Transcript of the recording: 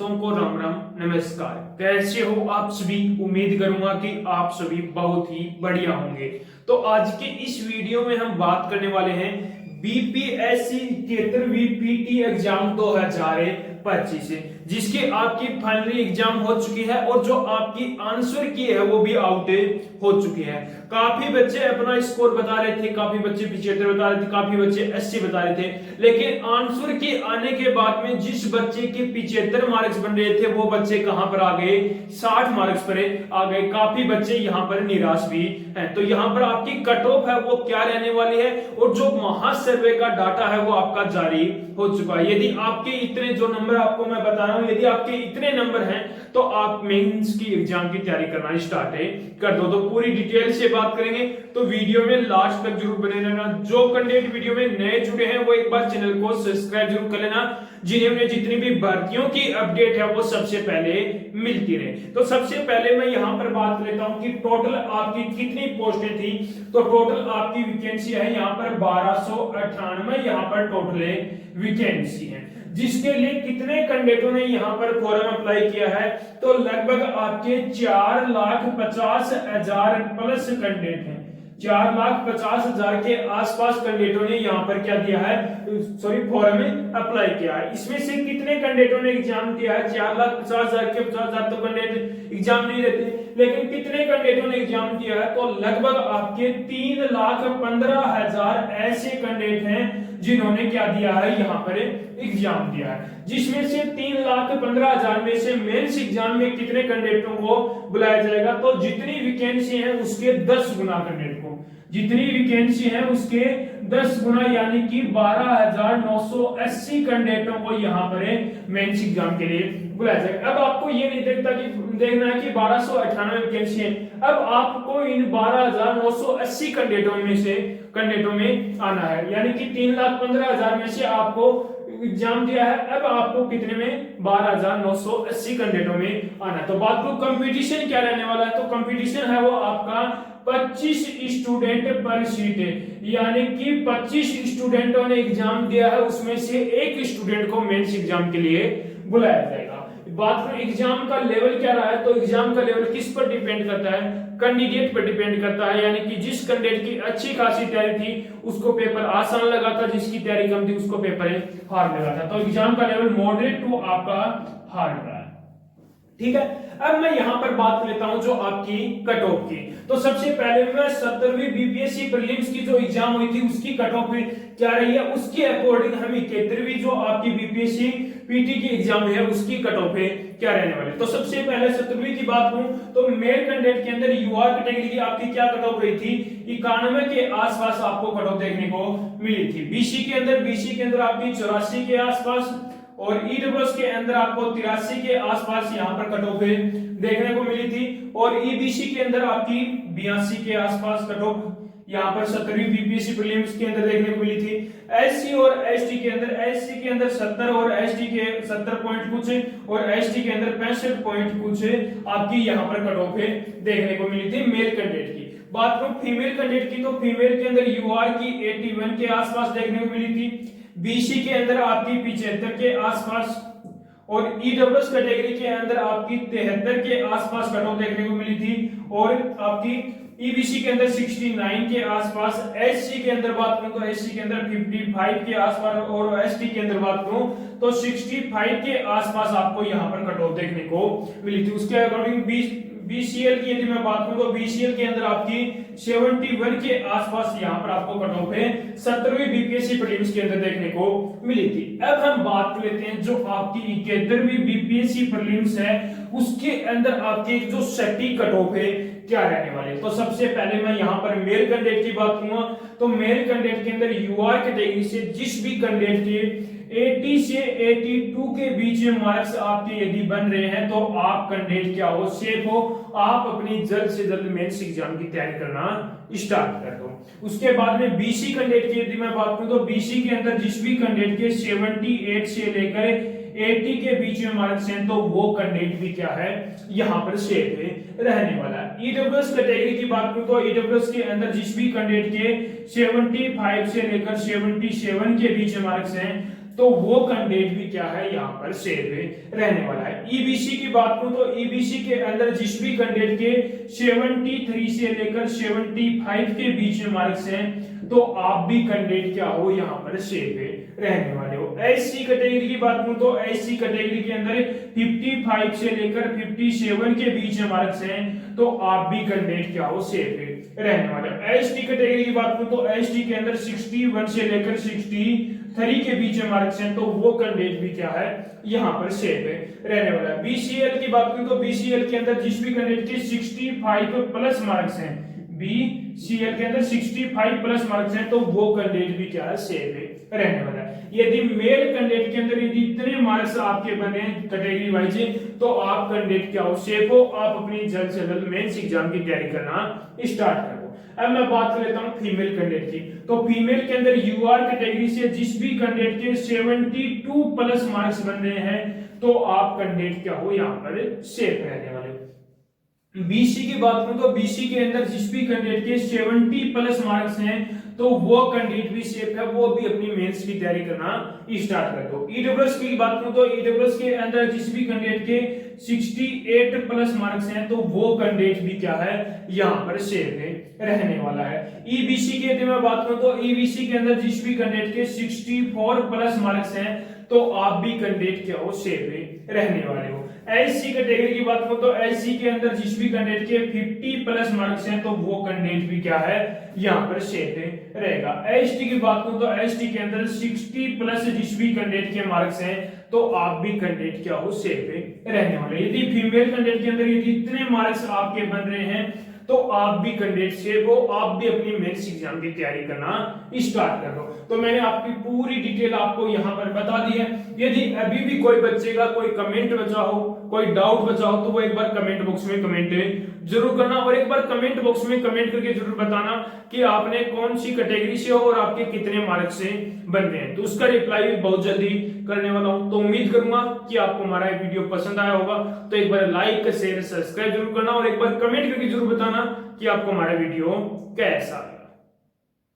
दोस्तों को राम राम नमस्कार। कैसे हो आप सभी? उम्मीद करूंगा कि आप सभी बहुत ही बढ़िया होंगे। तो आज के इस वीडियो में हम बात करने वाले हैं बीपीएससी 73वीं पीटी एग्जाम 2025 जिसके आपकी फाइनली एग्जाम हो चुकी है और जो आपकी आंसर की है वो भी आउट हो चुकी है। काफी बच्चे अपना स्कोर बता रहे थे, काफी बच्चे 75 बता रहे थे, काफी बच्चे 80 बता रहे थे, लेकिन आंसर के आने के बाद में जिस बच्चे के 75 मार्क्स बन रहे थे वो बच्चे कहां पर आ गए? 60 मार्क्स पर आ गए। काफी बच्चे यहां पर निराश भी हैं। तो यहां पर आपकी कट ऑफ है वो क्या रहने वाली है और जो महासर्वे का डाटा है वो आपका जारी हो चुका है। यदि आपके इतने जो नंबर आपको मैं बता रहा हूं, यदि आपके इतने नंबर हैं तो आप मेंस की एग्जाम की तैयारी करना स्टार्ट कर दो। तो पूरी डिटेल से बात करेंगे तो वीडियो में लास्ट तक जरूर बने रहना। जो कंटेंट वीडियो में नए जुड़े हैं वो एक बार चैनल को सब्सक्राइब जरूर कर लेना, जिन्हें जितनी भी भर्तियों की अपडेट है वो सबसे पहले मिलती रहे। तो सबसे पहले मैं यहां पर बात लेता हूं कि टोटल आपकी कितनी पोस्टें थी। तो टोटल आपकी वैकेंसी है यहां पर 1298 यहां पर टोटल वैकेंसी है, जिसके लिए कितने कैंडिडेटों ने यहां पर फॉर्म अप्लाई किया है? तो लगभग आपके 4,50,000 प्लस कैंडिडेट हैं। 4,50,000 के आसपास कैंडिडेटों ने यहां पर क्या दिया है? फॉर्म में अप्लाई किया है। इसमें से कितने कैंडिडेटों ने एग्जाम दिया है? 4,50,000 के 50,000 तो कैंडिडेट एग्जाम नहीं देते, लेकिन कितने कैंडिडेटों ने एग्जाम दिया है? तो लगभग आपके 3,15,000 ऐसे कैंडिडेट हैं जिन्होंने क्या दिया है? यहां पर एग्जाम दिया है, जिसमें से 3,15,000 में से मेंस एग्जाम में कितने कैंडिडेटों को बुलाया जाएगा? तो जितनी वैकेंसी है उसके 10 गुना कैंडिडेट को, जितनी वैकेंसी है उसके 10 गुना यानी कि 12,980 कैंडिडेटों को यहां पर मेंस एग्जाम के लिए बुलाया जाएगा। अब आपको ये नहीं देखना है कि 1298 वैकेंसी है, अब आपको इन 12,980 कैंडिडेटों में आना है, यानी कि 3,15,000 में से आपको एग्जाम दिया है, अब आपको कितने में? 12,980 कैंडिडेटों में आना। तो बात को कंपटीशन क्या रहने वाला है? तो कंपटीशन है वो आपका 25 स्टूडेंट पर सीट है, यानी कि 25 स्टूडेंटों ने एग्जाम दिया है, उसमें से एक स्टूडेंट को मेंस एग्जाम के लिए बुलाया जाएगा। बात करें एग्जाम का लेवल क्या रहा है, तो एग्जाम का लेवल किस पर डिपेंड करता है? कैंडिडेट पर डिपेंड करता है, यानी कि जिस कैंडिडेट की अच्छी खासी तैयारी थी उसको पेपर आसान लगा था, जिसकी तैयारी कम थी उसको पेपर हार्ड लगा था। तो एग्जाम का लेवल मॉडरेट टू आपका हार्ड रहा है। ठीक है, अब मैं यहां पर बात कर लेता हूं जो आपकी कट ऑफ की। तो सबसे पहले मैं 70वीं बीपीएससी प्रीलिम्स की जो एग्जाम हुई थी उसकी कट ऑफ क्या रही है, उसके अकॉर्डिंग हम 71वीं जो आपकी बीपीएससी पीटी की एग्जाम है उसकी कट ऑफ क्या रहने वाले। तो सबसे पहले 70वीं की बात करूं तो मेल कैंडिडेट के अंदर यूआर कैटेगरी की आपकी क्या कट ऑफ रही थी? 91 के आसपास आपको कट ऑफ देखने को मिली थी। बीसी के अंदर आपकी 84 के आसपास और ईडब्ल्यूएस के अंदर आपको 83 के आसपास यहां पर कट ऑफ देखने को मिली थी, और ईबीसी के अंदर आपकी 82 के आसपास कट ऑफ यहां पर 70वीं बीपीएससी प्रीलिम्स के अंदर देखने को मिली थी। एससी और एसटी के अंदर 70 और एसटी के 70 पॉइंट कुछ और एसटी के अंदर 65 पॉइंट कुछ आपकी यहां पर कट ऑफ देखने को मिली थी मेल कैंडिडेट की। बात करूं फीमेल कैंडिडेट की, तो फीमेल के अंदर यूआर की 81 के आसपास देखने को मिली थी, बीसी के अंदर आपकी 75 के आसपास और ईडब्ल्यूएस कैटेगरी के अंदर आपकी 73 के आसपास कट ऑफ देखने को मिली थी, और आपकी ईबीसी के अंदर 69 के आसपास। एससी के अंदर बात करूं तो एससी के अंदर 55 के आसपास और एसटी के अंदर बात करूं तो 65 के आसपास आपको यहां पर कट ऑफ देखने को मिली थी। उसके अकॉर्डिंग बीसीएल की यदि मैं बात करूं तो बीसीएल के अंदर आपकी 71 के आसपास यहां पर आपको कट ऑफ 70वीं बीपीएससी प्रीलिम्स के अंदर देखने को मिली थी। अब हम बात कर लेते हैं जो आपकी 71वीं बीपीएससी प्रीलिम्स है उसके अंदर आपकी जो सटीक कट ऑफ है क्या रहने वाले। तो सबसे पहले मैं यहां पर मेल कैंडिडेट की बात करूंगा तो मेल कैंडिडेट के अंदर यूआर कैटेगरी से जिस भी कैंडिडेट के 80 से 82 के बीच में मार्क्स आपके यदि बन रहे हैं तो आप कैंडिडेट क्या हो? सेफ हो, आप अपनी जल्द से जल्द मेंस एग्जाम की तैयारी करना स्टार्ट कर दो। उसके बाद में बीसी कैंडिडेट की यदि मैं बात करूं तो बीसी के अंदर जिस भी कैंडिडेट के 78 से लेकर 80 के बीच में मार्क्स हैं तो वो कैंडिडेट भी क्या है? यहां पर सेफ रहने वाला है। ईडब्ल्यूएस कैटेगरी की बात करूं तो ईडब्ल्यूएस के अंदर जिस भी कैंडिडेट के 75 से लेकर 77 के बीच में मार्क्स हैं तो वो कैंडिडेट भी क्या है यहाँ पर सेफ रहने वाला है। ईबीसी की बात करूं तो ईबीसी के अंदर जिस भी कैंडिडेट के 73 से लेकर 75 के बीच में मार्क्स हैं तो आप भी कैंडिडेट क्या हो यहाँ पर सेफ रहने वाले हो। एससी कैटेगरी की बात करूं तो एससी कैटेगरी के अंदर 55 से लेकर 57 के बीच में मार्क्स हैं तो आप भी कैंडिडेट क्या हो सेफ रहने वाले हो। एसटी कैटेगरी की बात करूं तो एसटी के अंदर 61 से लेकर 63 के बीच में मार्क्स हैं तो वो कैंडिडेट भी क्या है यहाँ पर सेफ रहने वाला है। बीसीएल की बात करूं तो बीसीएल के अंदर जिस भी कैंडिडेट के 65 प्लस मार्क्स हैं, बीसीएल के अंदर 65 प्लस मार्क्स हैं तो वो कैंडिडेट भी क्या है सेफ रहने वाला है। यदि मेल कैंडिडेट के अंदर यदि इतने मार्क्स आपके बने कैटेगरी वाइज तो आप कैंडिडेट क्या हो सेफ हो, आप अपनी जल्द से जल्द मेंस एग्जाम की तैयारी करना स्टार्ट करो। अब मैं बात कर लेता हूं फीमेल कैंडिडेट की। तो फीमेल के अंदर यूआर कैटेगरी से जिस भी कैंडिडेट के 72 प्लस मार्क्स बन रहे हैं तो आप कैंडिडेट क्या हो यहाँ पर सेफ रहने वाले हो। बीसी की बात करूं तो बीसी के अंदर जिस भी कैंडिडेट के 70 प्लस मार्क्स हैं तो वो कैंडिडेट भी सेफ है, वो भी अपनी मेंस की तैयारी करना स्टार्ट कर दो। ईडब्ल्यूएस की बात करूं तो ईडब्ल्यूएस के अंदर जिस भी कैंडिडेट के 68 प्लस मार्क्स हैं तो वो कैंडिडेट भी क्या है यहाँ पर सेफ रहने वाला है। ईबीसी की यदि मैं बात करूं तो ईबीसी के अंदर जिस भी कैंडिडेट के 64 प्लस मार्क्स हैं तो आप भी कैंडिडेट क्या हो सेफ रहने वाले हो। एससी कैटेगरी की बात करूं तो एससी के अंदर जिस भी कैंडिडेट के 50 प्लस मार्क्स हैं तो वो कैंडिडेट भी क्या है यहाँ पर सेफ रहेगा। एसटी की बात करूं तो एसटी के अंदर 60 प्लस जिस भी कैंडिडेट के मार्क्स हैं तो आप भी कैंडिडेट क्या हो सेफ रहने वाले। यदि फीमेल कैंडिडेट के अंदर यदि इतने मार्क्स आपके बन रहे हैं तो आप भी कैंडिडेट सेफ हो, आप भी अपनी मेंस एग्जाम की तैयारी करना स्टार्ट कर दो। तो मैंने आपकी पूरी डिटेल आपको यहाँ पर बता दी है। यदि अभी भी कोई बच्चे का कोई कमेंट बचा हो, कोई डाउट बचा हो तो वो एक बार कमेंट बॉक्स में कमेंट जरूर करना और एक बार कमेंट बॉक्स में कमेंट करके जरूर बताना कि आपने कौन सी कैटेगरी से हो और आपके कितने मार्क्स से बन रहे हैं, तो उसका रिप्लाई भी बहुत जल्दी करने वाला हूं। तो उम्मीद करूंगा कि आपको हमारा वीडियो पसंद आया होगा, तो एक बार लाइक शेयर सब्सक्राइब जरूर करना और एक बार कमेंट करके जरूर बताना कि आपको हमारा वीडियो कैसा है।